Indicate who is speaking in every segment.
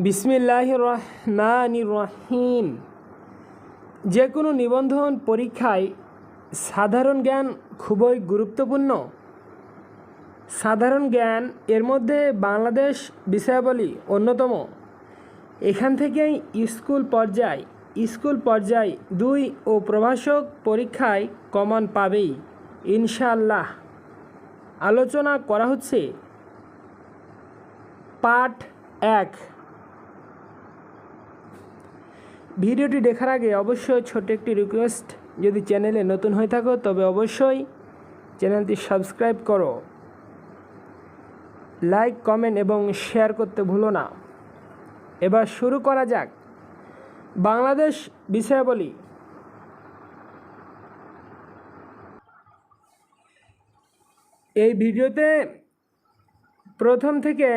Speaker 1: বিসমিল্লাহির রহমানির রহিম। যে কোনো নিবন্ধন পরীক্ষায় সাধারণ জ্ঞান খুবই গুরুত্বপূর্ণ। সাধারণ জ্ঞান এর মধ্যে বাংলাদেশ বিষয়াবলী অন্যতম। এখান থেকেই স্কুল পর্যায় 2 ও প্রভাষক পরীক্ষায় কমন পাবেই ইনশাআল্লাহ। আলোচনা করা হচ্ছে পার্ট 1। ভিডিওটি দেখার আগে অবশ্যই ছোট্ট একটি রিকোয়েস্ট, যদি চ্যানেলে নতুন হয়ে থাকো তবে অবশ্যই চ্যানেলটি সাবস্ক্রাইব করো, লাইক, কমেন্ট এবং শেয়ার করতে ভুলো না। এবার শুরু করা যাক। বাংলাদেশ বিষয়াবলী। এই ভিডিওতে প্রথম থেকে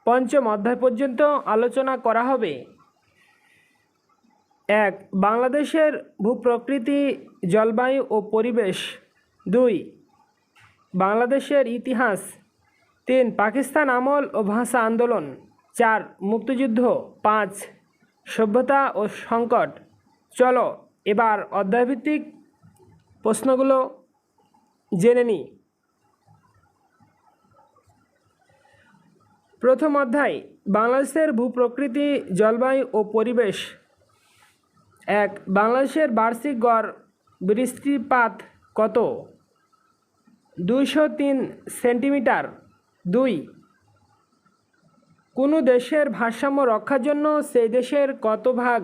Speaker 1: পঞ্চম অধ্যায় পর্যন্ত আলোচনা করা হবে। 1. বাংলাদেশের ভূপ্রকৃতি, জলবায়ু ও পরিবেশ। 2. বাংলাদেশের ইতিহাস। 3. পাকিস্তান আমল ও ভাষা আন্দোলন। 4. মুক্তিযুদ্ধ। 5. সভ্যতা ও সংকট। চলো এবার অধ্যায়ভিত্তিক প্রশ্নগুলো জেনে নিই। প্রথম অধ্যায়, বাংলাদেশের ভূপ্রকৃতি, জলবায়ু ও পরিবেশ। 1. বাংলাদেশের বার্ষিক গড় বৃষ্টিপাত কত? 203 সেন্টিমিটার। 2. কোনো দেশের ভারসাম্য রক্ষার জন্য সেই দেশের কত ভাগ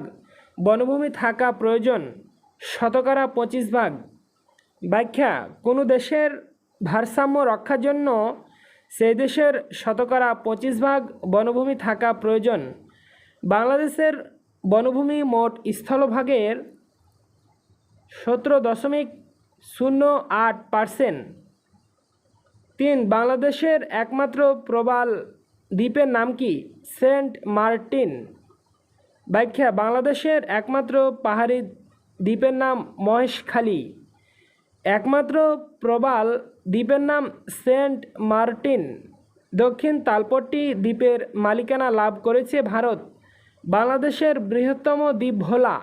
Speaker 1: বনভূমি থাকা প্রয়োজন? 25 ভাগ। ব্যাখ্যা: কোনো দেশের ভারসাম্য রক্ষার জন্য সেই দেশের 25 ভাগ বনভূমি থাকা প্রয়োজন। বাংলাদেশের বনভূমি মোট স্থলভাগের 17.08%। 3. বাংলাদেশের একমাত্র প্রবাল দ্বীপের নাম কি? সেন্ট মার্টিন। ব্যাখ্যা: বাংলাদেশের একমাত্র পাহাড়ি দ্বীপের নাম মহেশখালী। একমাত্র প্রবাল দ্বীপের নাম সেন্ট মার্টিন। দক্ষিণ তালপট্টি দ্বীপের মালিকানা লাভ করেছে ভারত। বাংলাদেশের বৃহত্তম দ্বীপ ভোলা।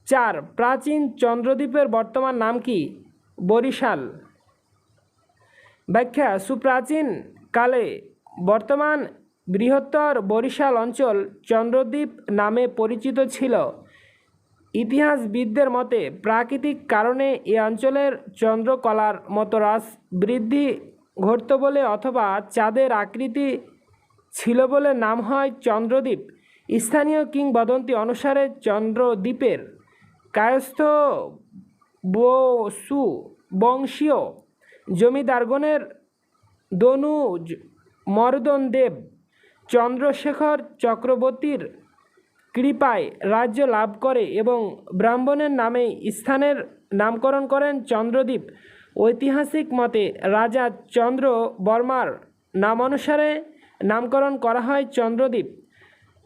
Speaker 1: 4. প্রাচীন চন্দ্রদ্বীপের বর্তমান নাম কি? বরিশাল। ব্যাখ্যা: সুপ্রাচীন কালে বর্তমান বৃহত্তর বরিশাল অঞ্চল চন্দ্রদ্বীপ নামে পরিচিত ছিল। ইতিহাসবিদদের মতে প্রাকৃতিক কারণে এ অঞ্চলের চন্দ্রকলার মতো হ্রাস বৃদ্ধি ঘটত বলে অথবা চাঁদের আকৃতি ছিল বলে নাম হয় চন্দ্রদ্বীপ। স্থানীয় কিংবদন্তি অনুসারে চন্দ্রদ্বীপের কায়স্থ বসু বংশীয় জমিদারগণের দনুজ মর্দন দেব চন্দ্রশেখর চক্রবর্তীর কৃপায় রাজ্য লাভ করে এবং ব্রাহ্মণের নামে স্থানের নামকরণ করেন চন্দ্রদ্বীপ। ঐতিহাসিক মতে রাজা চন্দ্র বর্মার নামানুসারে নামকরণ করা হয় চন্দ্রদ্বীপ।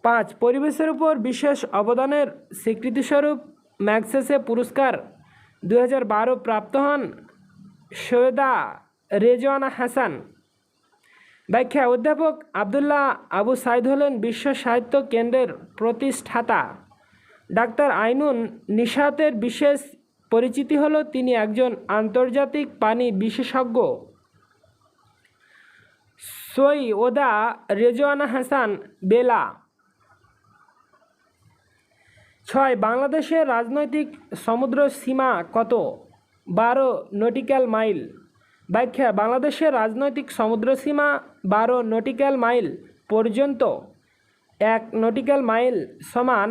Speaker 1: 5. পরিবেশের উপর বিশেষ অবদানের স্বীকৃতিস্বরূপ ম্যাগসেসে পুরস্কার 2012 প্রাপ্ত হন সৈয়দা রেজওয়ানা হাসান। ব্যাখ্যা: অধ্যাপক আবদুল্লাহ আবু সাইদ হলেন বিশ্ব সাহিত্য কেন্দ্রের প্রতিষ্ঠাতা। ডাক্তার আইনুন নিশাতের বিশেষ পরিচিতি হলো তিনি একজন আন্তর্জাতিক পানি বিশেষজ্ঞ। সৈয়দা রেজওয়ানা হাসান বেলা। 6. বাংলাদেশের রাজনৈতিক সমুদ্র সীমা কত? 12 নটিক্যাল মাইল। ব্যাখ্যা: বাংলাদেশের রাজনৈতিক সমুদ্র সীমা 12 নটিক্যাল মাইল পর্যন্ত। 1 নটিক্যাল মাইল সমান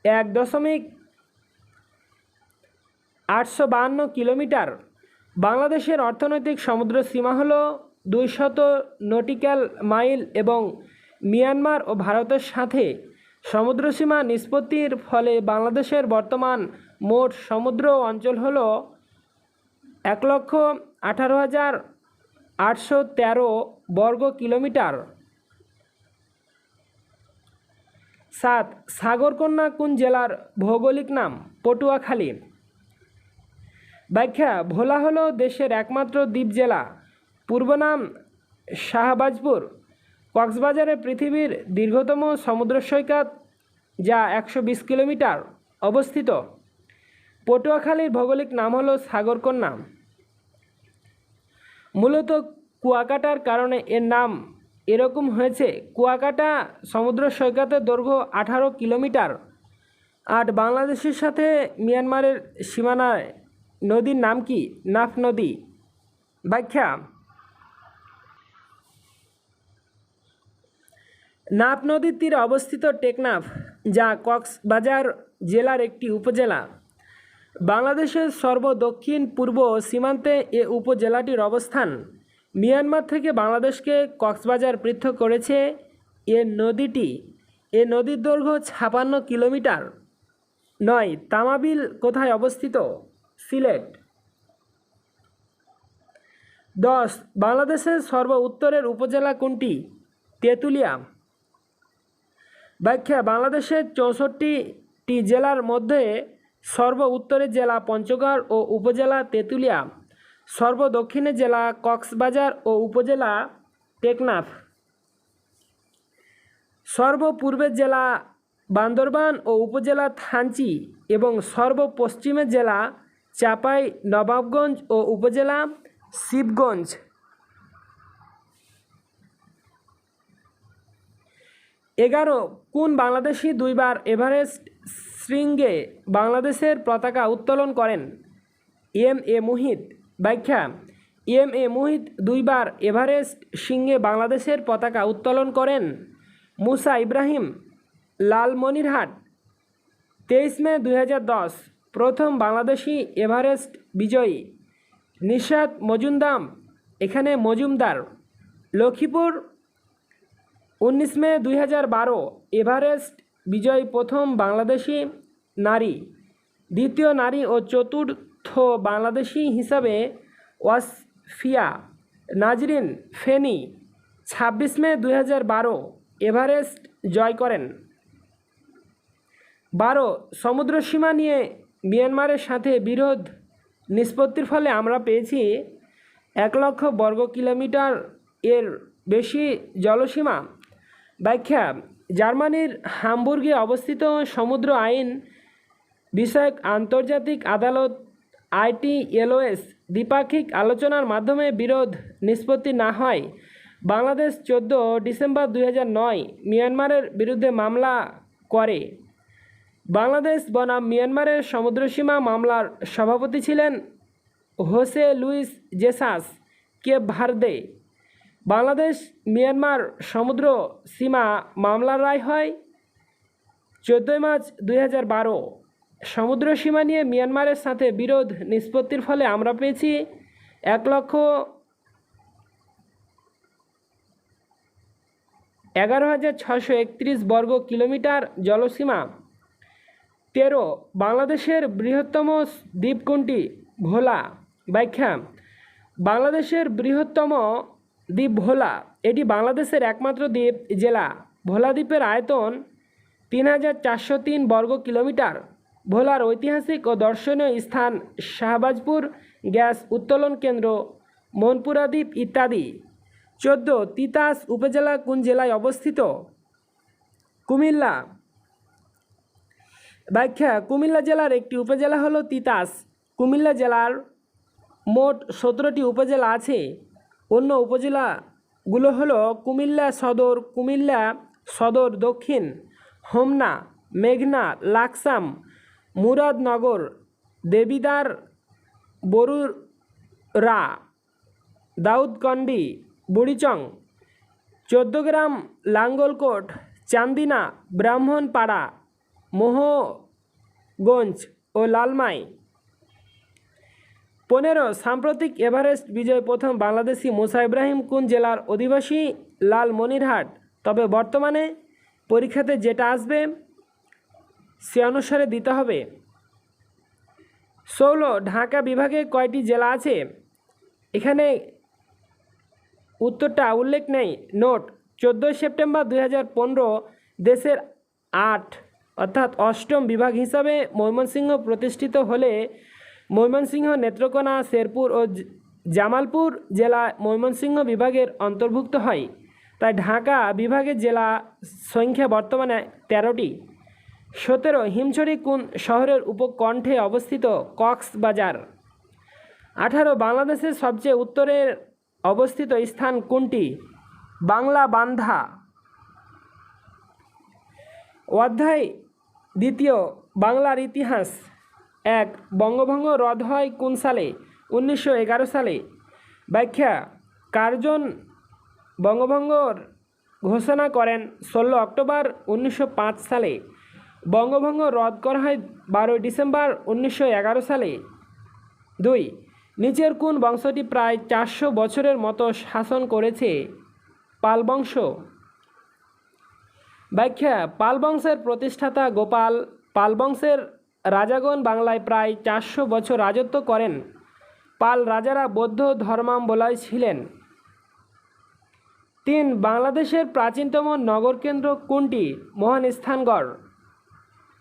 Speaker 1: 1.852 কিলোমিটার। বাংলাদেশের অর্থনৈতিক সমুদ্র সীমা হল 200 নটিক্যাল মাইল এবং মিয়ানমার ও ভারতের সাথে সমুদ্রসীমা নিষ্পত্তির ফলে বাংলাদেশের বর্তমান মোট সমুদ্র অঞ্চল হল 1,18,813 বর্গ কিলোমিটার। 7. সাগরকন্যা কোন জেলার ভৌগোলিক নাম? পটুয়াখালী। ব্যাখ্যা: ভোলা হলো দেশের একমাত্র দ্বীপ জেলা। পূর্ব নাম শাহবাজপুর। কক্সবাজারে পৃথিবীর দীর্ঘতম সমুদ্র সৈকত যা 120 কিলোমিটার অবস্থিত। পটুয়াখালীর ভৌগোলিক নাম হলো সাগরকন্যা। মূলত কুয়াকাটার কারণে এর নাম এরকম হয়েছে। কুয়াকাটা সমুদ্র সৈকতের দৈর্ঘ্য 18 কিলোমিটার। আর বাংলাদেশের সাথে মিয়ানমারের সীমানায় নদীর নাম কি? নাফ নদী। ব্যাখ্যা: নাফ নদীর তীরে অবস্থিত টেকনাফ, যা কক্সবাজার জেলার একটি উপজেলা। বাংলাদেশের সর্বদক্ষিণ পূর্ব সীমান্তে এ উপজেলাটির অবস্থান। মিয়ানমার থেকে বাংলাদেশকে কক্সবাজার পৃথক করেছে এ নদীর দৈর্ঘ্য 56 কিলোমিটার। 9. তামাবিল কোথায় অবস্থিত? সিলেট। 10. বাংলাদেশের সর্ব উত্তরের উপজেলা কোনটি? তেঁতুলিয়া। ব্যাখ্যা: বাংলাদেশের 64টি জেলার মধ্যে সর্ব উত্তরের জেলা পঞ্চগড় ও উপজেলা তেঁতুলিয়া, সর্ব দক্ষিণের জেলা কক্সবাজার ও উপজেলা টেকনাফ, সর্ব পূর্বের জেলা বান্দরবান ও উপজেলা থানচি এবং সর্ব পশ্চিমের জেলা চাঁপাই নবাবগঞ্জ ও উপজেলা শিবগঞ্জ। 11. কোন বাংলাদেশি দুইবার এভারেস্ট শৃঙ্গে বাংলাদেশের পতাকা উত্তোলন করেন? এম.এ. মুহিত। ব্যাখ্যা: এম.এ. মুহিত দুইবার এভারেস্ট শৃঙ্গে বাংলাদেশের পতাকা উত্তোলন করেন। মুসা ইব্রাহিম, লালমনিরহাট। 23 মে 2010 প্রথম বাংলাদেশি এভারেস্ট বিজয়ী নিশাত মজুমদার। লক্ষ্মীপুর, 19 মে 2012 এভারেস্ট বিজয়ী প্রথম বাংলাদেশি নারী, দ্বিতীয় নারী ও চতুর্থ বাংলাদেশি হিসাবে ওয়াসফিয়া নাজরিন ফেনী 26 মে 2012 এভারেস্ট জয় করেন। 12. সমুদ্রসীমা নিয়ে মিয়ানমারের সাথে বিরোধ নিষ্পত্তির ফলে আমরা পেয়েছি 1 লক্ষ বর্গ কিলোমিটার এর বেশি জলসীমা। ব্যাখ্যা: জার্মানির হামবুর্গে অবস্থিত সমুদ্র আইন বিষয়ক আন্তর্জাতিক আদালত ITLOS দ্বিপাক্ষিক আলোচনার মাধ্যমে বিরোধ নিষ্পত্তি না হয় বাংলাদেশ 14 ডিসেম্বর 2009 মিয়ানমারের বিরুদ্ধে মামলা করে। বাংলাদেশ বনাম মিয়ানমারের সমুদ্রসীমা মামলার সভাপতি ছিলেন Jose Luis Jesus, Cape Verde. Bangladesh Myanmar সমুদ্র সীমা মামলার রায় হয় 14 মার্চ 2012। সমুদ্র সীমা নিয়ে মিয়ানমারের সাথে বিরোধ নিষ্পত্তির ফলে আমরা পেয়েছি 1,11,631 বর্গ কিলোমিটার জলসীমা। 13. বাংলাদেশের বৃহত্তম দ্বীপ কোনটি? ভোলা। ব্যাখ্যা: বাংলাদেশের বৃহত্তম দ্বীপ ভোলা। এটি বাংলাদেশের একমাত্র দ্বীপ জেলা। ভোলা দ্বীপের আয়তন 3,403 বর্গ কিলোমিটার। ভোলার ঐতিহাসিক ও দর্শনীয় স্থান শাহবাজপুর গ্যাস উত্তোলন কেন্দ্র, মনপুরা দ্বীপ ইত্যাদি। 14. তিতাস উপজেলা কোন জেলায় অবস্থিত? কুমিল্লা। ব্যাখ্যা: কুমিল্লা জেলার একটি উপজেলা হলো তিতাস। কুমিল্লা জেলার মোট 17টি উপজেলা আছে। অন্য উপজেলাগুলো হলো কুমিল্লা সদর দক্ষিণ, হোমনা, মেঘনা, লাকসাম, মুরাদনগর, দেবিদ্বার, বরুড়া, দাউদকান্দি, বুড়িচং, 14 গ্রাম, লাঙ্গলকোট, চান্দিনা, ব্রাহ্মণপাড়া, মোহগঞ্জ ও লালমাই। 15. সাম্প্রতিক এভারেস্ট বিজয় প্রথম বাংলাদেশি মুসা ইব্রাহিম কোন জেলার অধিবাসী? লালমনিরহাট। তবে বর্তমানে পরীক্ষাতে যেটা আসবে সে অনুসারে দিতে হবে। 16. ঢাকা বিভাগে কয়টি জেলা আছে? এখানে উত্তরটা উল্লেখ নেই। নোট: 14 সেপ্টেম্বর 2015 দেশের 8ম বিভাগ হিসাবে ময়মনসিংহ প্রতিষ্ঠিত হলে ময়মনসিংহ, নেত্রকোনা, শেরপুর ও জামালপুর জেলা ময়মনসিংহ বিভাগের অন্তর্ভুক্ত হয়। তাই ঢাকা বিভাগের জেলা সংখ্যা বর্তমানে 13টি। 17 হিমছড়ি কোন শহরের উপকণ্ঠে অবস্থিত? কক্সবাজার। 18 বাংলাদেশের সবচেয়ে উত্তরের অবস্থিত স্থান কোনটি? বাংলা বান্ধা। অধ্যায় 2 বাংলার ইতিহাস। 1 বঙ্গভঙ্গ রদ হয় কোন সালে? 1911 সালে। ব্যাখ্যা কার্জন বঙ্গভঙ্গর ঘোষণা করেন 16 অক্টোবর 1905 সালে। বঙ্গভঙ্গ রদ করা হয় 12 ডিসেম্বর 1911 সালে। 2 নিচের কোন বংশটি প্রায় 400 বছরের মতো শাসন করেছে? পাল বংশ। ব্যাখ্যা পাল বংশের প্রতিষ্ঠাতা গোপাল পাল বংশের রাজাগণ বাংলায় প্রায় 400 বছর রাজত্ব করেন। পাল রাজারা বৌদ্ধ ধর্মাবলম্বী ছিলেন। 3 বাংলাদেশের প্রাচীনতম নগরকেন্দ্র কোনটি? মহাস্থানগড়।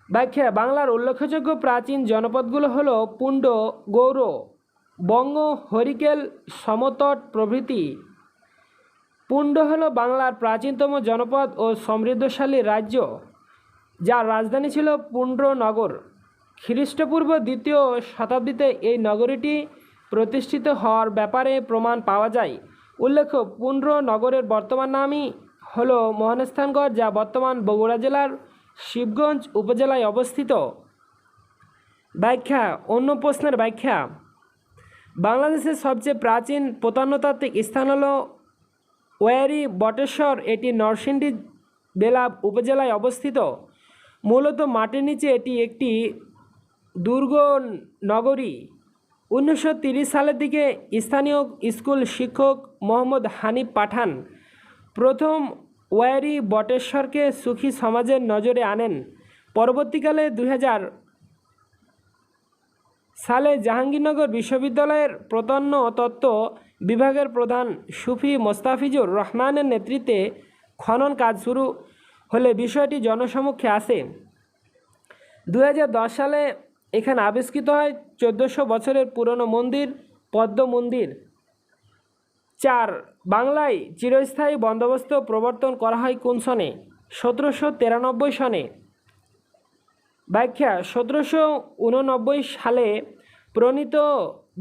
Speaker 1: ব্যাখ্যা বাংলার উল্লেখযোগ্য প্রাচীন জনপদগুলো হলো পুণ্ড, গৌড়, বঙ্গ, হরিকেল, সমতট প্রভৃতি। পুণ্ড হল বাংলার প্রাচীনতম জনপদ ও সমৃদ্ধশালী রাজ্য, যার রাজধানী ছিল পুণ্ড্রনগর। খ্রিস্টপূর্ব 2য় শতাব্দীতে এই নগরীটি প্রতিষ্ঠিত হওয়ার ব্যাপারে প্রমাণ পাওয়া যায়। উল্লেখ্য পুণ্ড্রনগরের বর্তমান নামই হল মহাস্থানগড়, যা বর্তমান বগুড়া জেলার শিবগঞ্জ উপজেলায় অবস্থিত। ব্যাখ্যা অন্য প্রশ্নের ব্যাখ্যা। বাংলাদেশের সবচেয়ে প্রাচীন প্রত্নতাত্ত্বিক স্থান হল ওয়ারী বটেশ্বর। এটি নরসিংদী জেলা উপজেলায় অবস্থিত। মূলত মাটির নিচে এটি একটি দুর্গ নগরী। 1930 সালের দিকে স্থানীয় স্কুল শিক্ষক মোহাম্মদ হানিফ পাঠান প্রথম ওয়ারী বটেশ্বরকে সুখী সমাজের নজরে আনেন। পরবর্তীকালে 2000 সালে জাহাঙ্গীরনগর বিশ্ববিদ্যালয়ের প্রত্নতত্ত্ব বিভাগের প্রধান সুফি মোস্তাফিজুর রহমানের নেতৃত্বে খনন কাজ শুরু হলে বিষয়টি জনসমক্ষে আসে। 2010 সালে এখানে আবিষ্কৃত হয় 1400 বছরের পুরনো মন্দির পদ্ম মন্দির। 4 বাংলায় চিরস্থায়ী বন্দোবস্ত প্রবর্তন করা হয় কোন সনে? 1793 সনে। ব্যাখ্যা 1789 সালে প্রণীত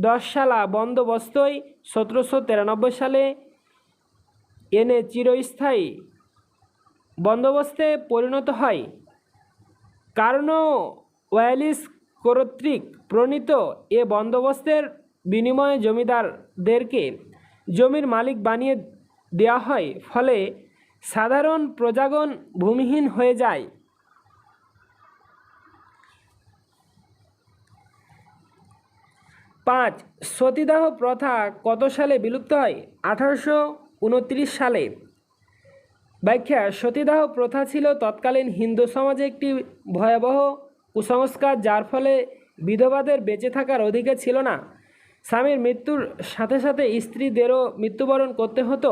Speaker 1: 10 সালা বন্দোবস্তই 1793 সালে এনে চিরস্থায়ী বন্দোবস্তে পরিণত হয়। কর্নওয়ালিস কর্তৃক প্রণীত এ বন্দোবস্তের বিনিময়ে জমিদারদেরকে জমির মালিক বানিয়ে দেওয়া হয়, ফলে সাধারণ প্রজাগণ ভূমিহীন হয়ে যায়। 5 সতীদাহ প্রথা কত সালে বিলুপ্ত হয়? 1829 সালে। ব্যাখ্যা সতীদাহ প্রথা ছিল তৎকালীন হিন্দু সমাজে একটি ভয়াবহ কুসংস্কার, যার ফলে বিধবাদের বেঁচে থাকার অধিকার ছিল না। স্বামীর মৃত্যুর সাথে সাথে স্ত্রীদেরও মৃত্যুবরণ করতে হতো।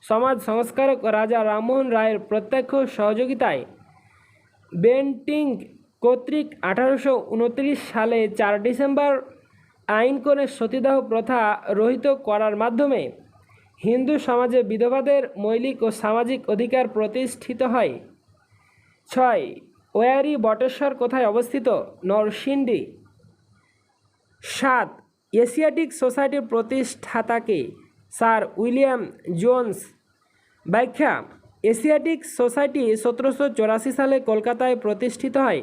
Speaker 1: সমাজ সংস্কারক রাজা রামমোহন রায়ের প্রত্যক্ষ সহযোগিতায় বেন্টিং কর্তৃক 1829 সালে 4 ডিসেম্বর আইন করে সতীদাহ প্রথা রহিত করার মাধ্যমে হিন্দু সমাজে বিধবাদের মৌলিক ও সামাজিক অধিকার প্রতিষ্ঠিত হয়। 6 ওয়ারী বটেশ্বর কোথায় অবস্থিত? নরসিংদী। 7 এশিয়াটিক সোসাইটির প্রতিষ্ঠাতাকে? Sir William Jones. ব্যাখ্যা এশিয়াটিক সোসাইটি 1784 সালে কলকাতায় প্রতিষ্ঠিত হয়।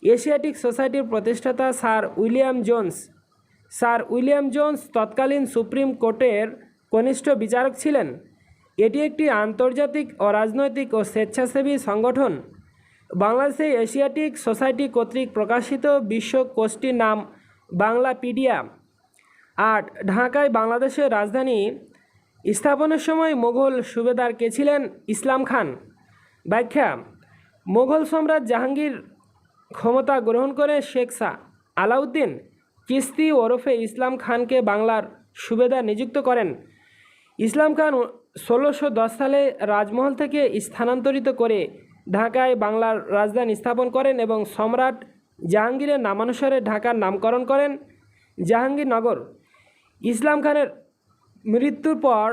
Speaker 1: এশিয়াটিক সোসাইটির প্রতিষ্ঠাতা sir William Jones. Sir William Jones supreme সুপ্রিম কোর্টের কনিষ্ঠ বিচারক ছিলেন। এটি একটি আন্তর্জাতিক অরাজনৈতিক ও স্বেচ্ছাসেবী সংগঠন। বাংলাদেশে এশিয়াটিক সোসাইটি কর্তৃক প্রকাশিত বিশ্বকোষটির নাম বাংলাপিডিয়া। 8 ঢাকায় বাংলাদেশের রাজধানী স্থাপনের সময় মোগল সুবেদার কে ছিলেন? ইসলাম খান। ব্যাখ্যা মোগল সম্রাট জাহাঙ্গীর ক্ষমতা গ্রহণ করে শেখ আলাউদ্দিন চিশতি ওরফে ইসলাম খানকে বাংলার সুবেদার নিযুক্ত করেন। ইসলাম খান 1610 সালে রাজমহল থেকে স্থানান্তরিত করে ঢাকায় বাংলার রাজধানী স্থাপন করেন এবং সম্রাট জাহাঙ্গীরের নামানুসারে ঢাকার নামকরণ করেন জাহাঙ্গীরনগর। ইসলাম খানের মৃত্যুর পর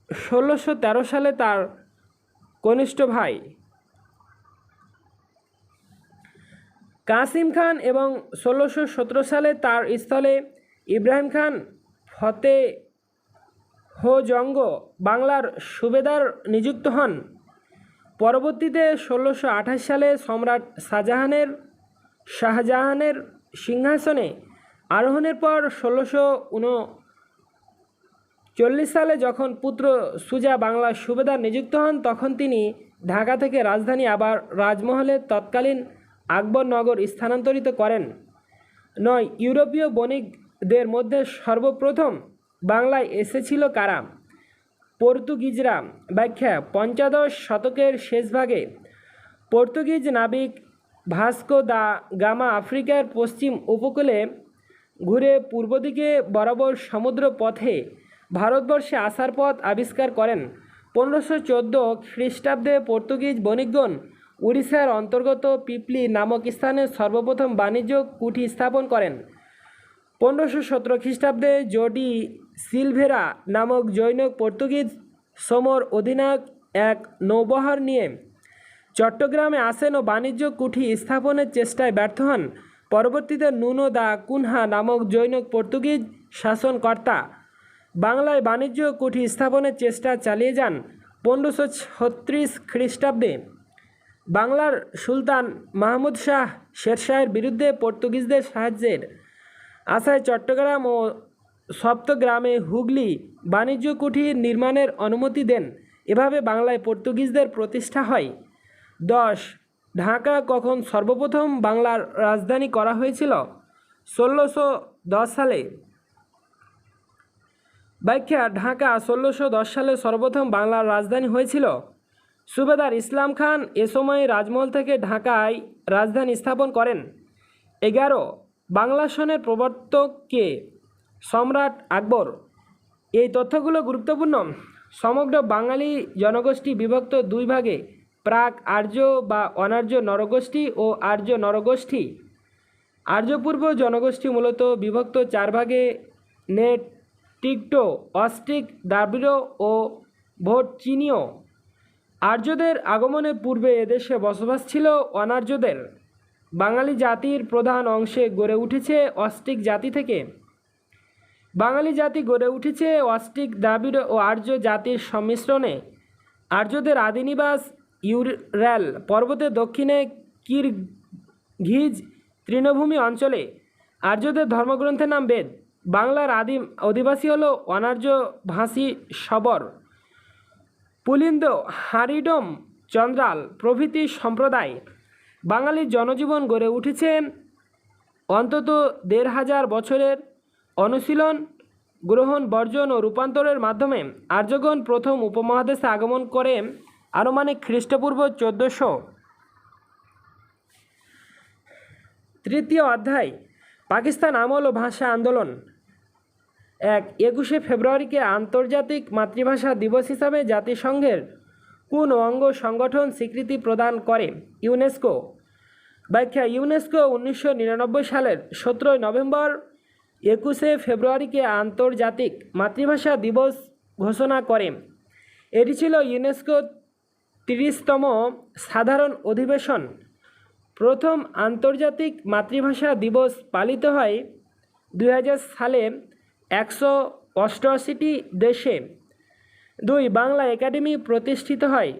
Speaker 1: 1613 সালে তার কনিষ্ঠ ভাই। কাসিম খান এবং 1617 সালে তার স্থলে ইব্রাহিম খান ফতেহজঙ্গ বাংলার সুবেদার নিযুক্ত হন। পরবর্তীতে 1628 সালে সম্রাট শাহজাহানের সিংহাসনে আরোহণের পর 1639 সালে যখন পুত্র সুজা বাংলার সুবেদার নিযুক্ত হন, তখন তিনি ঢাকা থেকে রাজধানী আবার রাজমহলে তৎকালীন আকবরনগর স্থানান্তরিত করেন। 9. ইউরোপীয় বণিকদের মধ্যে সর্বপ্রথম বাংলায় এসেছিল কারা? পর্তুগিজরা। ব্যাখ্যা: পঞ্চদশ শতকের শেষভাগে পর্তুগিজ নাবিক ভাস্কো দা গামা আফ্রিকার পশ্চিম উপকূলে ঘুরে পূর্ব দিকে বরাবর সমুদ্র পথে ভারতবর্ষে আসার পথ আবিষ্কার করেন। 1514 খ্রিস্টাব্দে পর্তুগিজ বণিকগণ উড়িষ্যার অন্তর্গত পিপলি নামক স্থানে সর্বপ্রথম বাণিজ্য কুঠি স্থাপন করেন। 1517 খ্রিস্টাব্দে জোডি সিলভেরা নামক জৈন পর্তুগিজ সমর অধিনায়ক এক নৌবহর নিয়ে চট্টগ্রামে আসেন ও বাণিজ্য কুঠি স্থাপনের চেষ্টায় ব্যর্থ হন। পরবর্তীতে নুনো দা কুনহা নামক জৈন পর্তুগিজ শাসনকর্তা বাংলায় বাণিজ্য কুঠি স্থাপনের চেষ্টা চালিয়ে যান। 1536 খ্রিস্টাব্দে বাংলার সুলতান মাহমুদ শাহ শেরশাহের বিরুদ্ধে পর্তুগিজদের সাহায্যের আশায় চট্টগ্রাম ও সপ্তগ্রামে হুগলি বাণিজ্য কুঠি নির্মাণের অনুমতি দেন। এভাবে বাংলায় পর্তুগিজদের প্রতিষ্ঠা হয়। 10. ঢাকা কখন সর্বপ্রথম বাংলার রাজধানী করা হয়েছিল? 1610 সালে। ব্যাখ্যা: ঢাকা 1610 সালে সর্বপ্রথম বাংলার রাজধানী হয়েছিল। সুবেদার ইসলাম খান এ সময় রাজমহল থেকে ঢাকায় রাজধানী স্থাপন করেন। 11. বাংলা সনের প্রবর্তক কে? সম্রাট আকবর। এই তথ্যগুলো গুরুত্বপূর্ণ। সমগ্র বাঙালি জনগোষ্ঠী বিভক্ত দুই ভাগে: প্রাক আর্য বা অনার্য নরগোষ্ঠী ও আর্য নরগোষ্ঠী। আর্যপূর্ব জনগোষ্ঠী মূলত বিভক্ত চার ভাগে: নেট, টিকটো, অস্ট্রিক, দ্রাবিড় ও ভোটচীনীয়। আর্যদের আগমনের পূর্বে এদেশে বসবাস ছিল অনার্যদের। বাঙালি জাতির প্রধান অংশে গড়ে উঠেছে অস্ট্রিক জাতি থেকে। বাঙালি জাতি গড়ে উঠেছে অস্ট্রিক, দ্রাবিড় ও আর্য জাতির সংমিশ্রণে। আর্যদের আদিনিবাস ইউরাল পর্বতের দক্ষিণে কিরগিজ তৃণভূমি অঞ্চলে। আর্যদের ধর্মগ্রন্থের নাম বেদ। বাংলার আদিম অধিবাসী হল অনার্য ভাষী শবর, পুলিন্দ, হারিডম, চন্দ্রাল প্রভৃতি সম্প্রদায়। বাঙালির জনজীবন গড়ে উঠেছে অন্তত 1500 বছরের অনুশীলন, গ্রহণ, বর্জন ও রূপান্তরের মাধ্যমে। আর্যগণ প্রথম উপমহাদেশে আগমন করে আনুমানিক খ্রিস্টপূর্ব 1400। তৃতীয় অধ্যায়: পাকিস্তান আমল ও ভাষা আন্দোলন। 1. 21শে ফেব্রুয়ারিকে আন্তর্জাতিক মাতৃভাষা দিবস হিসাবে জাতিসংঘের কোন অঙ্গ সংগঠন স্বীকৃতি প্রদান করে? ইউনেস্কো। ব্যাখ্যা: ইউনেস্কো 1999 সালের 17 নভেম্বর 21শে ফেব্রুয়ারিকে আন্তর্জাতিক মাতৃভাষা দিবস ঘোষণা করে। এটি ছিল ইউনেস্কো 30তম সাধারণ অধিবেশন। প্রথম আন্তর্জাতিক মাতৃভাষা দিবস পালিত হয় 2000 সালে 188টি দেশে। 2. বাংলা একাডেমি প্রতিষ্ঠিত হয়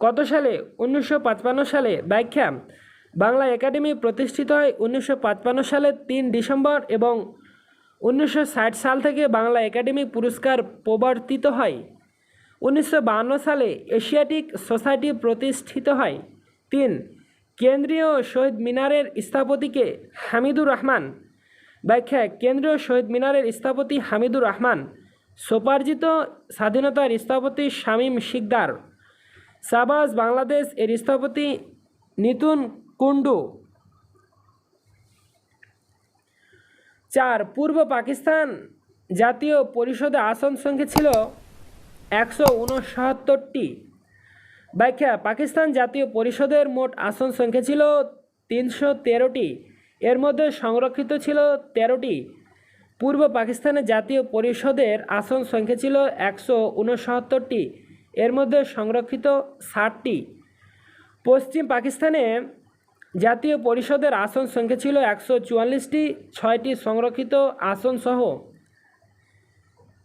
Speaker 1: কত সালে? 1955 সালে। ব্যাখ্যা: বাংলা একাডেমি প্রতিষ্ঠিত হয় 1955 সালের 3 ডিসেম্বর এবং 1960 সাল থেকে বাংলা একাডেমি পুরস্কার প্রবর্তিত হয়। 1952 সালে এশিয়াটিক সোসাইটি প্রতিষ্ঠিত হয়। 3. কেন্দ্রীয় শহীদ মিনারের স্থপতিকে? হামিদুর রহমান। ব্যাখ্যা: কেন্দ্রীয় শহীদ মিনারের স্থপতি হামিদুর রহমান। স্বোপার্জিত স্বাধীনতার স্থপতি শামীম শিকদার। শাহবাজ বাংলাদেশ এর স্থপতি নিতুন কুন্ডু। 4. পূর্ব পাকিস্তান জাতীয় পরিষদে আসন সংখ্যা ছিল 169টি। ব্যাখ্যা: পাকিস্তান জাতীয় পরিষদের মোট আসন সংখ্যা ছিল 313টি। এর মধ্যে সংরক্ষিত ছিল 13টি। পূর্ব পাকিস্তানের জাতীয় পরিষদের আসন সংখ্যা ছিল 169টি। এর মধ্যে সংরক্ষিত 60টি। পশ্চিম পাকিস্তানে জাতীয় পরিষদের আসন সংখ্যা ছিল 144টি, 6টি সংরক্ষিত আসন সহ।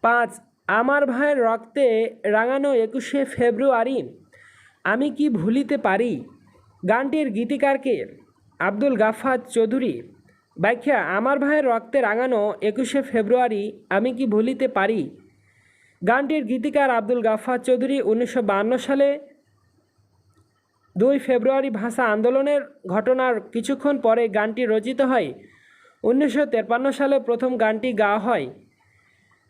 Speaker 1: 5 আমার ভাইয়ের রক্তে রাঙানো 21শে ফেব্রুয়ারি আমি কি ভুলিতে পারি গানটির গীতিকারকে? আব্দুল গাফফার চৌধুরী। ব্যাখ্যা: আমার ভাইয়ের রক্তে রাঙানো 21শে ফেব্রুয়ারি আমি কি ভুলিতে পারি গানটির গীতিকার আব্দুল গাফফার চৌধুরী। 1952 সালে 2 ফেব্রুয়ারি ভাষা আন্দোলনের ঘটনার কিছুক্ষণ পরে গানটি রচিত হয়। 1953 সালে প্রথম গানটি গাওয়া হয়।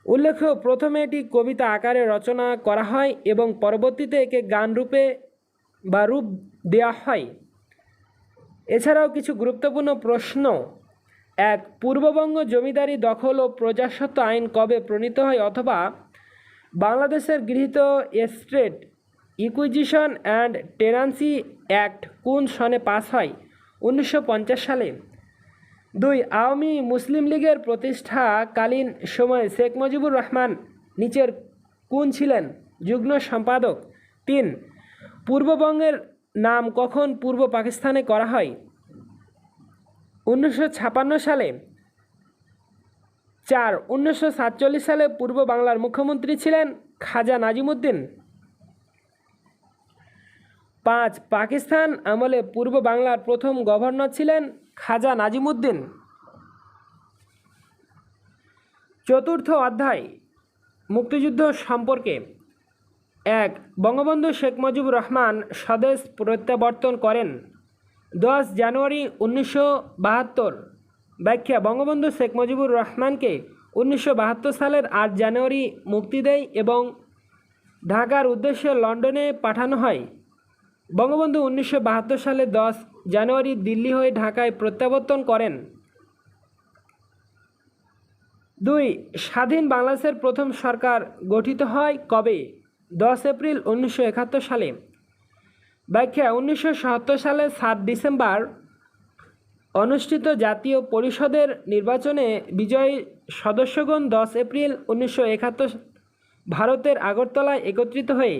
Speaker 1: উল্লেখ্য, প্রথমে এটি কবিতা আকারে রচনা করা হয় এবং পরবর্তীতে একে গান রূপে বা রূপ দেওয়া হয়। এছাড়াও কিছু গুরুত্বপূর্ণ প্রশ্ন: 1 পূর্ববঙ্গ জমিদারি দখল ও প্রজাস্বত্ব আইন কবে প্রণীত হয় অথবা বাংলাদেশের গৃহীত estate acquisition and tenancy act কোন সনে পাস হয়? 1950 সালে। 2 আওয়ামী মুসলিম লীগের প্রতিষ্ঠাকালীন সময়ে শেখ মুজিবুর রহমান নিচের কোন ছিলেন যুগ্ম সম্পাদক? 3 পূর্ববঙ্গের নাম কখন পূর্ব পাকিস্তানে করা হয়? 1956 সালে। 4 1947 সালে পূর্ব বাংলার মুখ্যমন্ত্রী ছিলেন খাজা নাজিমুদ্দিন। 5 পাকিস্তান আমলে পূর্ব বাংলার প্রথম গভর্নর ছিলেন খাজা নাজিমুদ্দিন। চতুর্থ অধ্যায় মুক্তিযুদ্ধ সম্পর্কে। 1 বঙ্গবন্ধু শেখ মুজিবুর রহমান স্বদেশ প্রত্যাবর্তন করেন 10 জানুয়ারি 1972। ব্যাখ্যা: বঙ্গবন্ধু শেখ মুজিবুর রহমানকে 1972 সালের 8 জানুয়ারি মুক্তি দেয় এবং ঢাকার উদ্দেশ্যে লন্ডনে পাঠানো হয়। বঙ্গবন্ধু 1972 সালে 10 জানুয়ারি দিল্লি হয়ে ঢাকায় প্রত্যাবর্তন করেন। 2 স্বাধীন বাংলাদেশের প্রথম সরকার গঠিত হয় কবে? 10 এপ্রিল 1971 সালে। ব্যাখ্যা: 1977 সালে 7 ডিসেম্বর অনুষ্ঠিত জাতীয় পরিষদের নির্বাচনে বিজয়ী সদস্যগণ 10 এপ্রিল 1971 ভারতের আগরতলায় একত্রিত হয়ে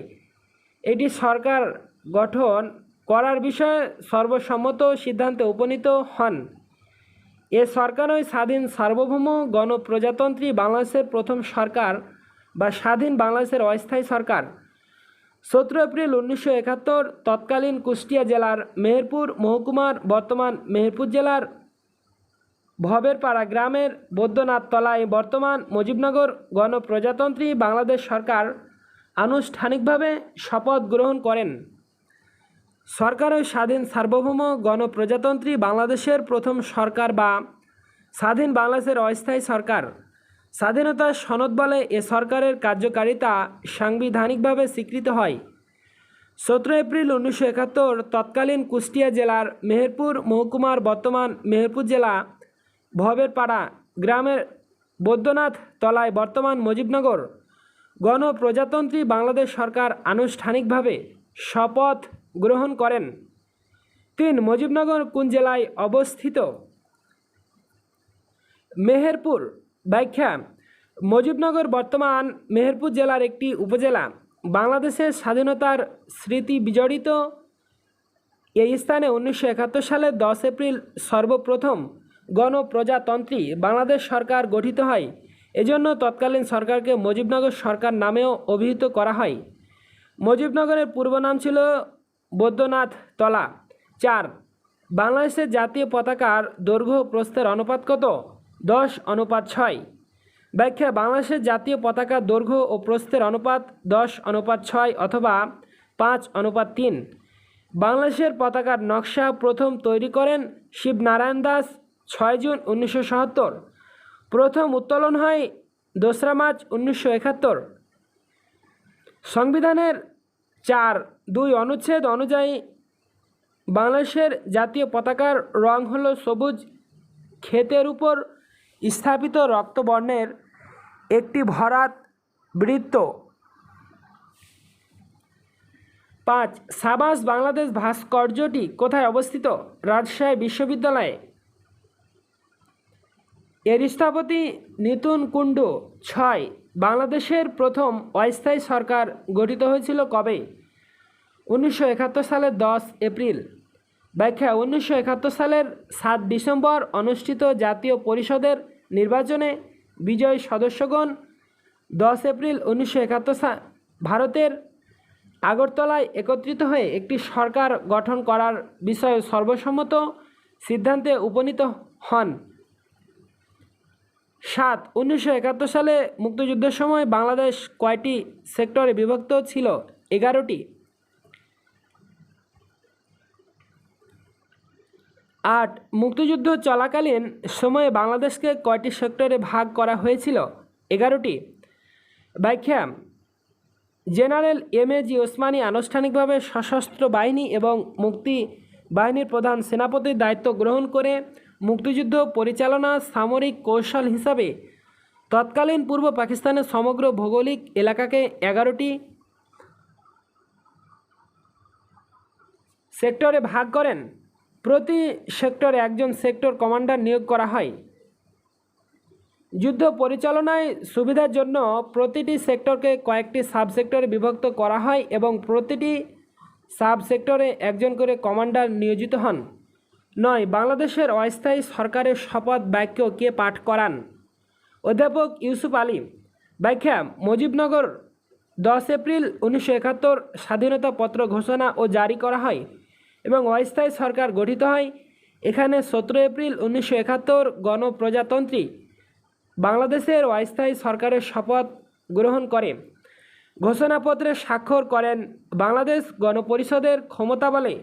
Speaker 1: এটি সরকার গঠন করার বিষয়ে সর্বসম্মত সিদ্ধান্তে উপনীত হন। এ সরকারই স্বাধীন সার্বভৌম গণপ্রজাতন্ত্রী বাংলাদেশের প্রথম সরকার বা স্বাধীন বাংলাদেশের অস্থায়ী সরকার। 17 এপ্রিল 1971 তৎকালীন কুষ্টিয়া জেলার মেহেরপুর মহকুমার বর্তমান মেহেরপুর জেলার ভবেরপাড়া গ্রামের বৈদ্যনাথ তলায় বর্তমান মুজিবনগর গণপ্রজাতন্ত্রী বাংলাদেশ সরকার আনুষ্ঠানিকভাবে শপথ গ্রহণ করেন। সরকারই স্বাধীন সার্বভৌম গণপ্রজাতন্ত্রী বাংলাদেশের প্রথম সরকার বা স্বাধীন বাংলাদেশের অস্থায়ী সরকার। স্বাধীনতার সনদ বলে এ সরকারের কার্যকারিতা সাংবিধানিকভাবে স্বীকৃত হয়। 17 এপ্রিল 1971 তৎকালীন কুষ্টিয়া জেলার মেহেরপুর মহকুমার বর্তমান মেহেরপুর জেলা ভবেরপাড়া গ্রামের বৈদ্যনাথ তলায় বর্তমান মুজিবনগর গণপ্রজাতন্ত্রী বাংলাদেশ সরকার আনুষ্ঠানিকভাবে শপথ গ্রহণ করেন। 3 মুজিবনগর কোন জেলায় অবস্থিত? মেহেরপুর। ব্যাখ্যা: মুজিবনগর বর্তমান মেহেরপুর জেলার একটি উপজেলা। বাংলাদেশের স্বাধীনতার স্মৃতি বিজড়িত এই স্থানে 1971 সালের 10 এপ্রিল সর্বপ্রথম গণপ্রজাতন্ত্রী বাংলাদেশ সরকার গঠিত হয়। এজন্য তৎকালীন সরকারকে মুজিবনগর সরকার নামেও অভিহিত করা হয়। মুজিবনগরের পূর্ব নাম ছিল বৈদ্যনাথ তলা। 4 বাংলাদেশের জাতীয় পতাকার দৈর্ঘ্য প্রস্থের অনুপাত কত? 10:6। ব্যাখ্যা: বাংলাদেশের জাতীয় পতাকার দৈর্ঘ্য ও প্রস্থের অনুপাত 10:6 অথবা 5:3। বাংলাদেশের পতাকার নকশা প্রথম তৈরি করেন শিবনারায়ণ দাস 6 জুন 1977। প্রথম উত্তোলন হয় 2 মার্চ 1971। সংবিধানের 4(2) অনুচ্ছেদ অনুযায়ী বাংলাদেশের জাতীয় পতাকার রং হলো সবুজ। ক্ষেতের উপর স্থাপিত রক্তবর্ণের একটি ভরাট বৃত্ত। 5 সাবাস বাংলাদেশ ভাস্কর্যটি কোথায় অবস্থিত? রাজশাহী বিশ্ববিদ্যালয়ে। এর স্থপতি নিতুন কুণ্ডু। 6 বাংলাদেশের প্রথম অস্থায়ী সরকার গঠিত হয়েছিল কবে? 1971 সালের 10 এপ্রিল। ব্যাখ্যা: 1971 সালের 7 ডিসেম্বর অনুষ্ঠিত জাতীয় পরিষদের নির্বাচনে বিজয়ী সদস্যগণ 10 এপ্রিল 1971 ভারতের আগরতলায় একত্রিত হয়ে একটি সরকার গঠন করার বিষয়ে সর্বসম্মত সিদ্ধান্তে উপনীত হন। 7. 1971 সালে মুক্তিযুদ্ধের সময় বাংলাদেশ কয়টি সেক্টরে বিভক্ত ছিল? 11টি। 8. মুক্তিযুদ্ধ চলাকালীন সময়ে বাংলাদেশকে কয়টি সেক্টরে ভাগ করা হয়েছিল? 11টি। ব্যাখ্যা: জেনারেল এম.এ.জি. ওসমানী আনুষ্ঠানিকভাবে সশস্ত্র বাহিনী এবং মুক্তি বাহিনীর প্রধান সেনাপতির দায়িত্ব গ্রহণ করে মুক্তিযুদ্ধ পরিচালনা সামরিক কৌশল হিসাবে তৎকালীন পূর্ব পাকিস্তানের সমগ্র ভৌগোলিক এলাকাকে 11টি সেক্টরে ভাগ করেন। প্রতি সেক্টরে একজন সেক্টর কমান্ডার নিয়োগ করা হয়। যুদ্ধ পরিচালনায় সুবিধার জন্য প্রতিটি সেক্টরকে কয়েকটি সাব সেক্টরে বিভক্ত করা হয় এবং প্রতিটি সাব সেক্টরে একজন করে কমান্ডার নিয়োজিত হন। 9. বাংলাদেশের অস্থায়ী সরকারের শপথ বাক্য কে পাঠ করান? অধ্যাপক ইউসুফ আলী। ব্যাখ্যা: মুজিবনগর 10 এপ্রিল 1971 স্বাধীনতা পত্র ঘোষণা ও জারি করা হয় এবং অস্থায়ী সরকার গঠিত হয়। এখানে 17 এপ্রিল 1971 গণপ্রজাতন্ত্রী বাংলাদেশের অস্থায়ী সরকারের শপথ গ্রহণ করে। ঘোষণাপত্রে স্বাক্ষর করেন বাংলাদেশ গণপরিষদের ক্ষমতাবলে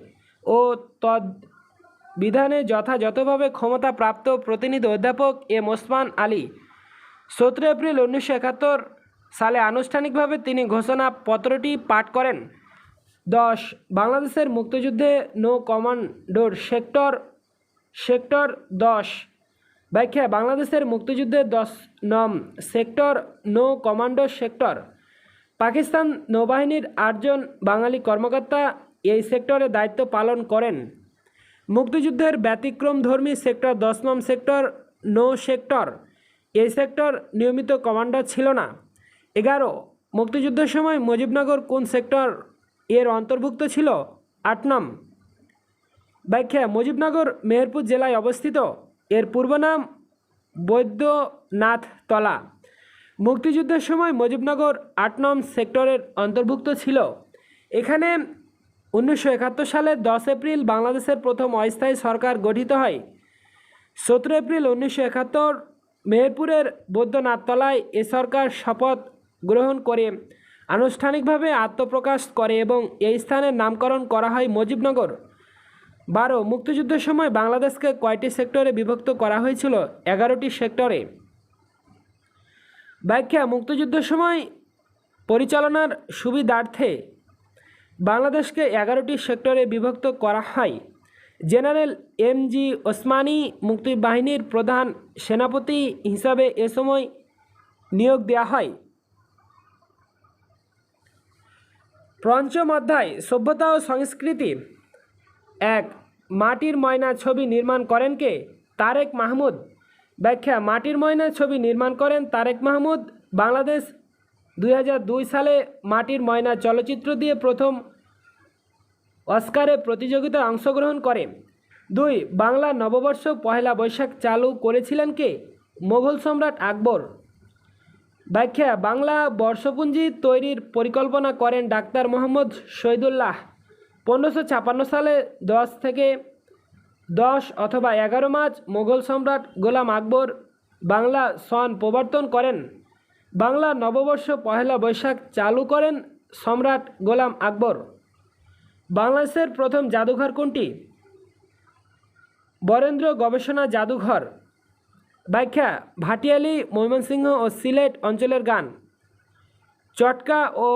Speaker 1: ও তদ্বিধানে যথাযথভাবে ক্ষমতাপ্রাপ্ত প্রতিনিধি অধ্যাপক এম ওসমান আলী। 17 এপ্রিল 1971 সালে আনুষ্ঠানিকভাবে তিনি ঘোষণাপত্রটি পাঠ করেন। 10. বাংলাদেশের মুক্তিযুদ্ধে নৌ কমান্ডোর সেক্টর 10। ব্যাখ্যা: বাংলাদেশের মুক্তিযুদ্ধে 10 নং সেক্টর নৌ কমান্ডো সেক্টর। পাকিস্তান নৌবাহিনীর 8 জন বাঙালি কর্মকর্তা এই সেক্টরে দায়িত্ব পালন করেন। মুক্তিযুদ্ধের ব্যতিক্রমধর্মী সেক্টর 10 নং সেক্টর নৌ সেক্টর। এই সেক্টর নিয়মিত কমান্ডার ছিল না। 11. মুক্তিযুদ্ধের সময় মুজিবনগর কোন সেক্টর এর অন্তর্ভুক্ত ছিল? 8 নং। ব্যাখ্যা: মুজিবনগর মেহেরপুর জেলায় অবস্থিত। এর পূর্ব নাম বৈদ্যনাথতলা। মুক্তিযুদ্ধের সময় মুজিবনগর 8 নং সেক্টরের অন্তর্ভুক্ত ছিল। এখানে 1971 সালের 10 এপ্রিল বাংলাদেশের প্রথম অস্থায়ী সরকার গঠিত হয়। 17 এপ্রিল 1971 মেহেরপুরের বৈদ্যনাথতলায় এ সরকার শপথ গ্রহণ করে আনুষ্ঠানিকভাবে আত্মপ্রকাশ করে এবং এই স্থানের নামকরণ করা হয় মুজিবনগর। 12. মুক্তিযুদ্ধের সময় বাংলাদেশকে কয়টি সেক্টরে বিভক্ত করা হয়েছিল? 11টি সেক্টরে। ব্যাখ্যা: মুক্তিযুদ্ধের সময় পরিচালনার সুবিধার্থে বাংলাদেশকে 11টি সেক্টরে বিভক্ত করা হয়। General MG. ওসমানী মুক্তিবাহিনীর প্রধান সেনাপতি হিসাবে এ সময় নিয়োগ দেওয়া হয়। পঞ্চম অধ্যায় সভ্যতা ও সংস্কৃতি। 1. মাটির ময়না ছবি নির্মাণ করেন কে? তারেক মাহমুদ। ব্যাখ্যা: মাটির ময়না ছবি নির্মাণ করেন তারেক মাহমুদ। বাংলাদেশ 2002 সালে মাটির ময়না চলচ্চিত্র দিয়ে প্রথম অস্কারে প্রতিযোগিতায় অংশগ্রহণ করে। 2. বাংলা নববর্ষ পহেলা বৈশাখ চালু করেছিলেন কে? মোগল সম্রাট আকবর। ব্যাখ্যা: বাংলা বর্ষপঞ্জি তৈরির পরিকল্পনা করেন ডাক্তার মোহাম্মদ শহীদুল্লাহ। 1556 সালে 10 অথবা 11 মার্চ মোগল সম্রাট গোলাম আকবর বাংলা সন প্রবর্তন করেন। বাংলা নববর্ষ পহেলা বৈশাখ চালু করেন সম্রাট গোলাম আকবর। বাংলাদেশের প্রথম জাদুঘর কোনটি? বরেন্দ্র গবেষণা জাদুঘর। ব্যাখ্যা: ভাটিয়ালি, ময়মনসিংহ ও সিলেট অঞ্চলের গান। চটকা ও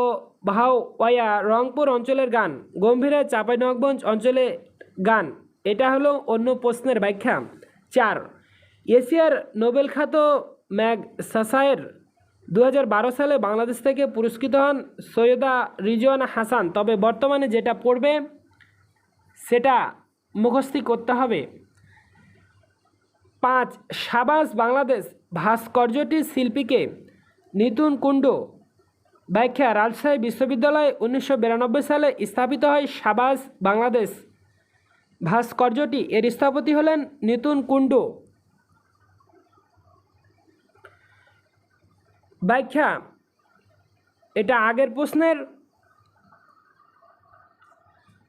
Speaker 1: ভাওয়াইয়া রংপুর অঞ্চলের গান। গম্ভীরা চাঁপাইনবাবগঞ্জ অঞ্চলের গান। এটা হলো অন্য প্রশ্নের ব্যাখ্যা। 4. এশিয়ার নোবেল খ্যাত ম্যাগসাসায়ের 2012 সালে বাংলাদেশ থেকে পুরস্কৃত হন সৈয়দা রিজওয়ানা হাসান। তবে বর্তমানে যেটা পড়বে সেটা মুখস্থি করতে হবে। 5. সাবাস বাংলাদেশ ভাস্কর্যটির শিল্পীকে? নিতুন কুণ্ড। ব্যাখ্যা রাজশাহী বিশ্ববিদ্যালয় 1992 সালে স্থাপিত হয় শাহবাজ বাংলাদেশ ভাস্কর্যটি এর স্থপতি হলেন নিতুন কুণ্ড। ব্যাখ্যা এটা আগের প্রশ্নের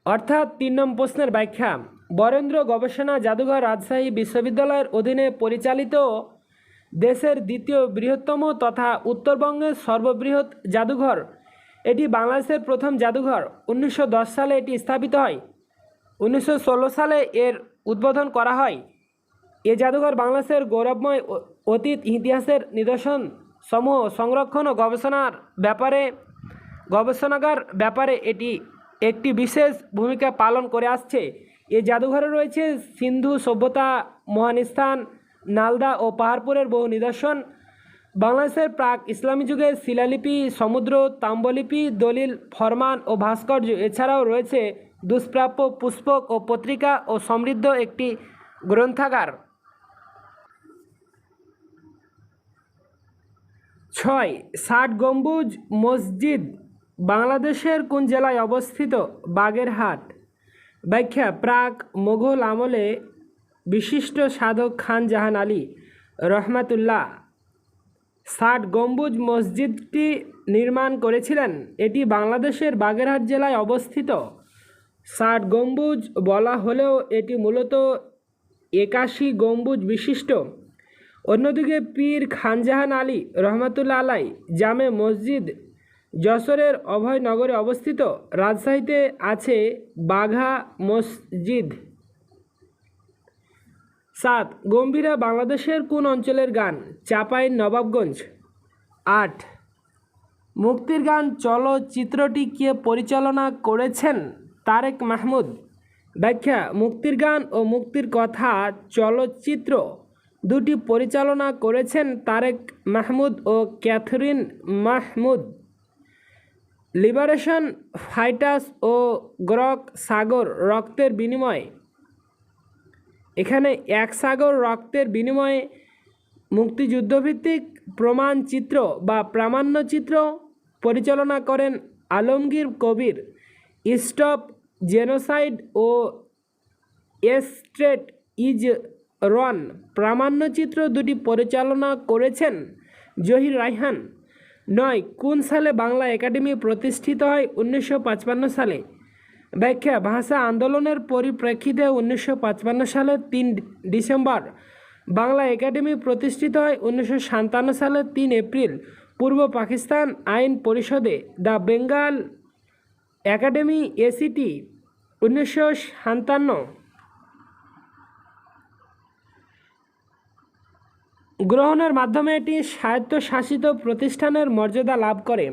Speaker 1: অর্থাৎ 3 নম্বর প্রশ্নের ব্যাখ্যা। বরেন্দ্র গবেষণা জাদুঘর রাজশাহী বিশ্ববিদ্যালয়ের অধীনে পরিচালিত দেশের দ্বিতীয় বৃহত্তম তথা উত্তরবঙ্গের সর্ববৃহৎ জাদুঘর। এটি বাংলাদেশের প্রথম জাদুঘর। 1910 সালে এটি স্থাপিত হয়। 1916 সালে এর উদ্বোধন করা হয়। এ জাদুঘর বাংলাদেশের গৌরবময় অতীত ইতিহাসের নিদর্শন সমূহ সংরক্ষণ ও গবেষণাগার ব্যাপারে এটি একটি বিশেষ ভূমিকা পালন করে আসছে। এই জাদুঘরে রয়েছে সিন্ধু সভ্যতা, মহানিস্তান, নালদা ও পাহাড়পুরের বহু নিদর্শন, বাংলাদেশের প্রাক ইসলামী যুগের শিলালিপি, সমুদ্র তাম্রলিপি, দলিল, ফরমান ও ভাস্কর্য। এছাড়াও রয়েছে দুষ্প্রাপ্য পুষ্পক ও পত্রিকা ও সমৃদ্ধ একটি গ্রন্থাগার। 6. ষাট গম্বুজ মসজিদ বাংলাদেশের কোন জেলায় অবস্থিত? বাগেরহাট। ব্যাখ্যা প্রাক মোগল আমলে বিশিষ্ট সাধক খান জাহান আলী রহমাতুল্লাহ ষাট গম্বুজ মসজিদটি নির্মাণ করেছিলেন। এটি বাংলাদেশের বাগেরহাট জেলায় অবস্থিত। ষাট গম্বুজ বলা হলেও এটি মূলত 81 গম্বুজ বিশিষ্ট। অন্যদিকে পীর খানজাহান আলী রহমাতুল্লাহ আলাই জামে মসজিদ যশোরের অভয়নগরে অবস্থিত। রাজশাহীতে আছে বাঘা মসজিদ। 7. গম্ভীরা বাংলাদেশের কোন অঞ্চলের গান? চাঁপাইনবাবগঞ্জ। 8. মুক্তির গান চলচ্চিত্রটি কে পরিচালনা করেছেন? তারেক মাহমুদ। ব্যাখ্যা মুক্তির গান ও মুক্তির কথা চলচ্চিত্র দুটি পরিচালনা করেছেন তারেক মাহমুদ ও ক্যাথরিন মাহমুদ। লিবারেশন ফাইটার্স ও গ্রক সাগর রক্তের বিনিময়ে, এখানে এক সাগর রক্তের বিনিময়ে মুক্তিযুদ্ধভিত্তিক প্রমাণচিত্র বা প্রামাণ্যচিত্র পরিচালনা করেন আলমগীর কবির। স্টপ জেনোসাইড ও স্ট্রেট ইজ রন প্রামাণ্যচিত্র দুটি পরিচালনা করেছেন জহির রায়হান। 9. কোন সালে বাংলা একাডেমি প্রতিষ্ঠিত হয়? 1955 সালে। ব্যাখ্যা ভাষা আন্দোলনের পরিপ্রেক্ষিতে 1955 সালের 3 ডিসেম্বর বাংলা একাডেমি প্রতিষ্ঠিত হয়। 1957 সালের 3 এপ্রিল পূর্ব পাকিস্তান আইন পরিষদে দ্য বেঙ্গল একাডেমি এসিটি 1957 গ্রহণের মাধ্যমে এটি স্বায়ত্তশাসিত প্রতিষ্ঠানের মর্যাদা লাভ করে।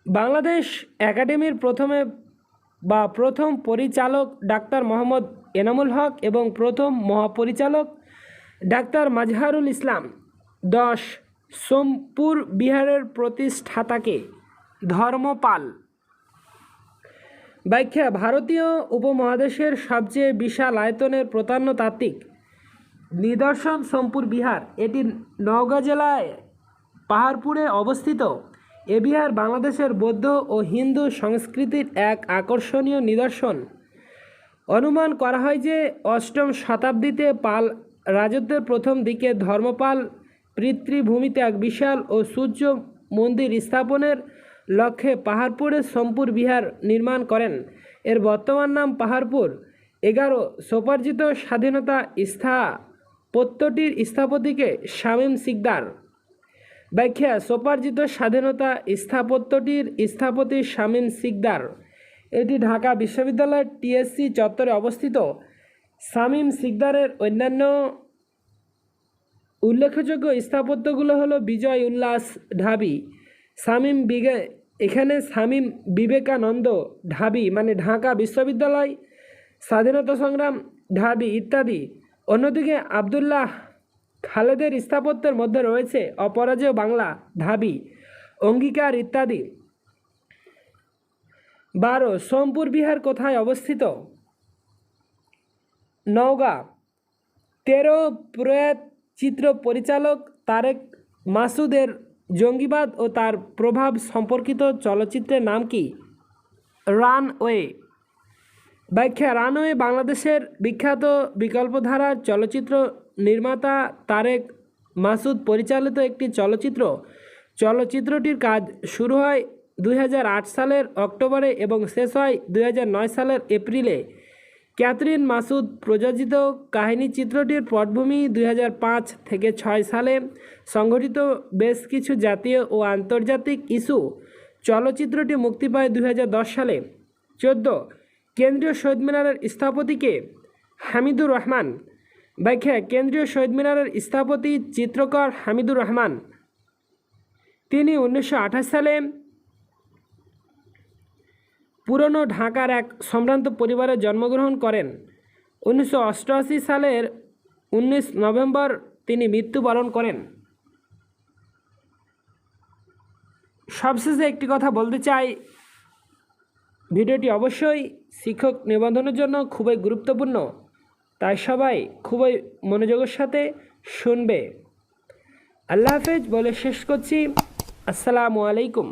Speaker 1: বাংলাদেশ একাডেমির প্রথম পরিচালক ডাক্তার মোহাম্মদ এনামুল হক এবং প্রথম মহাপরিচালক ডাক্তার মাজহারুল ইসলাম। 10. সোমপুর বিহারের প্রতিষ্ঠাতাকে? ধর্মপাল। ব্যাখ্যা ভারতীয় উপমহাদেশের সবচেয়ে বিশাল আয়তনের প্রত্নতাত্ত্বিক নিদর্শন সোমপুর বিহার। এটি নওগাঁ জেলায় পাহাড়পুরে অবস্থিত। এ বিহার বাংলাদেশের বৌদ্ধ ও হিন্দু সংস্কৃতির এক আকর্ষণীয় নিদর্শন। অনুমান করা হয় যে 8ম শতাব্দীতে পাল রাজত্বের প্রথম দিকে ধর্মপাল পিতৃভূমিতে এক বিশাল ও সূর্য মন্দির স্থাপনের লক্ষ্যে পাহাড়পুরে সোমপুর বিহার নির্মাণ করেন। এর বর্তমান নাম পাহাড়পুর। 11. স্বোপার্জিত স্বাধীনতা স্থাপত্যটির স্থপতিকে? শামীম সিকদার। ব্যাখ্যা স্বোপার্জিত স্বাধীনতা স্থাপত্যটির স্থপতি শামীম সিকদার। এটি ঢাকা বিশ্ববিদ্যালয়ের টিএসসি চত্বরে অবস্থিত। শামীম সিকদারের অন্যান্য উল্লেখযোগ্য স্থাপত্যগুলো হলো বিজয় উল্লাস ঢাবি, এখানে শামীম বিবেকানন্দ ঢাবি মানে ঢাকা বিশ্ববিদ্যালয়, স্বাধীনতা সংগ্রাম ঢাবি ইত্যাদি। অন্যদিকে আবদুল্লাহ খালেদের স্থাপত্যের মধ্যে রয়েছে অপরাজেয় বাংলা ঢাবি, অঙ্গীকার ইত্যাদি। 12. সোমপুর বিহার কোথায় অবস্থিত? নওগাঁ। 13. প্রয়াত চিত্র পরিচালক তারেক মাসুদের জঙ্গিবাদ ও তার প্রভাব সম্পর্কিত চলচ্চিত্রের নাম কি? রানওয়ে। ব্যাখ্যা: রানওয়ে বাংলাদেশের বিখ্যাত বিকল্পধারার চলচ্চিত্র নির্মাতা তারেক মাসুদ পরিচালিত একটি চলচ্চিত্র। চলচ্চিত্রটির কাজ শুরু হয় 2008 সালের অক্টোবরে এবং শেষ হয় 2009 সালের এপ্রিলে। ক্যাথরিন মাসুদ প্রযোজিত কাহিনী। চিত্রটির পটভূমি 2005-6 সালে সংঘটিত বেশ কিছু জাতীয় ও আন্তর্জাতিক ইস্যু। চলচ্চিত্রটি মুক্তি পায় 2010 সালে। 14 কেন্দ্রীয় শহীদ মিনারের স্থপতি কে? হামিদুর রহমান। ব্যাখ্যা: কেন্দ্রীয় শহীদ মিনারের স্থপতি চিত্রকর হামিদুর রহমান। তিনি 1928 সালে পুরনো ঢাকার এক সম্ভ্রান্ত পরিবারে জন্মগ্রহণ করেন। 1988 সালের 19 নভেম্বর তিনি মৃত্যুবরণ করেন। সবশেষে একটি কথা বলতে চাই, ভিডিওটি অবশ্যই শিক্ষক নিবন্ধনের জন্য খুবই গুরুত্বপূর্ণ, তাই সবাই খুবই মনোযোগের সাথে শুনবে। আল্লাহ হাফেজ বলে শেষ করছি। আসসালামু আলাইকুম।